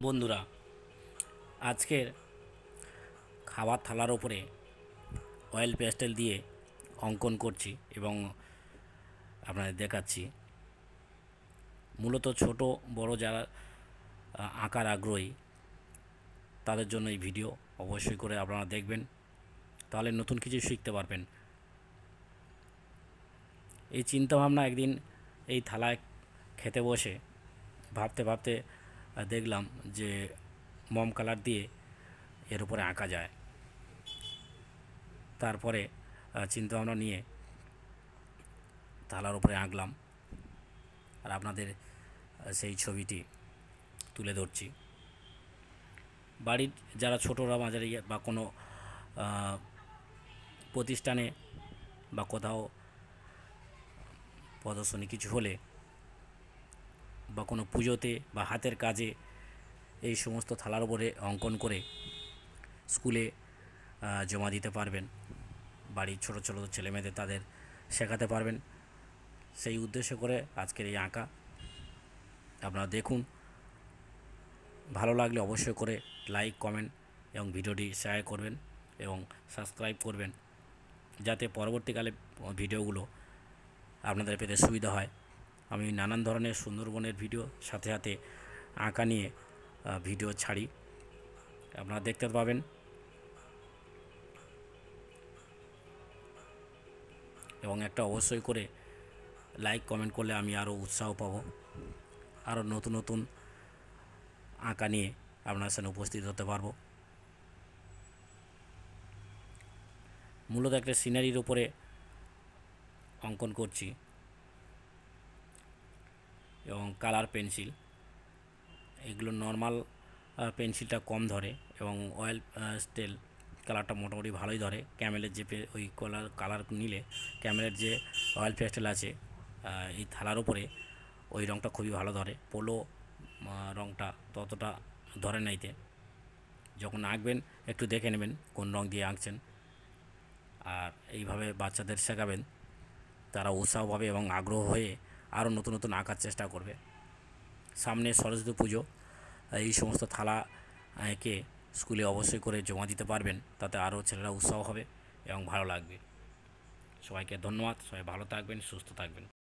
বন্ধুরা, আজকের খাবার থালার ওপরে অয়েল প্যাস্টেল দিয়ে অঙ্কন করছি এবং আপনাদের দেখাচ্ছি। মূলত ছোট বড় যারা আঁকার আগ্রহী তাদের জন্য এই ভিডিও অবশ্যই করে আপনারা দেখবেন, তাহলে নতুন কিছু শিখতে পারবেন। এই চিন্তাভাবনা একদিন এই থালায় খেতে বসে ভাবতে ভাবতে দেখলাম যে মম কালার দিয়ে এর উপরে আঁকা যায়। তারপরে চিন্তাভাবনা নিয়ে থালার উপরে আঁকলাম আর আপনাদের সেই ছবিটি তুলে ধরছি। বাড়ির যারা ছোটরা মাঝারি বা কোনো প্রতিষ্ঠানে বা কোথাও প্রদর্শনী কিছু হলে বা কোনো পুজোতে বা হাতের কাজে এই সমস্ত থালার উপরে অঙ্কন করে স্কুলে জমা দিতে পারবেন। বাড়ির ছোটো ছোটো ছেলেমেয়েদের তাদের শেখাতে পারবেন। সেই উদ্দেশ্য করে আজকের এই আঁকা। আপনারা দেখুন, ভালো লাগলে অবশ্যই করে লাইক কমেন্ট এবং ভিডিওটি শেয়ার করবেন এবং সাবস্ক্রাইব করবেন, যাতে পরবর্তীকালে ভিডিওগুলো আপনাদের পেতে সুবিধা হয়। আমি নানান ধরনের সুন্দরবনের ভিডিও সাথে সাথে আঁকা নিয়ে ভিডিও ছাড়ি, আপনারা দেখতে পাবেন এবং একটা অবশ্যই করে লাইক কমেন্ট করলে আমি আরও উৎসাহ পাব, আরও নতুন নতুন আঁকা নিয়ে আপনার সামনে উপস্থিত হতে পারবো। মূলত একটা সিনারির উপরে অঙ্কন করছি এবং কালার পেন্সিল, এগুলো নর্মাল পেন্সিলটা কম ধরে এবং অয়েল স্টেল কালারটা মোটামুটি ভালোই ধরে। ক্যামেলের যে ওই কালার নিলে ক্যামেলের যে অয়েল পেস্টেল আছে এই থালার উপরে ওই রঙটা খুবই ভালো ধরে। পোলো রঙটা ততটা ধরে নাইতে। যখন আঁকবেন একটু দেখে নেবেন কোন রঙ দিয়ে আঁকছেন, আর এইভাবে বাচ্চাদের শেখাবেন, তারা উৎসাহ পাবে এবং আগ্রহ হয়ে আরও নতুন নতুন আঁকার চেষ্টা করবে। সামনে সরস্বতী পুজো, এই সমস্ত থালা এঁকে স্কুলে অবশ্যই করে জমা দিতে পারবেন, তাতে আরও ছেলেরা উৎসাহ হবে এবং ভালো লাগবে। সবাইকে ধন্যবাদ। সবাই ভালো থাকবেন, সুস্থ থাকবেন।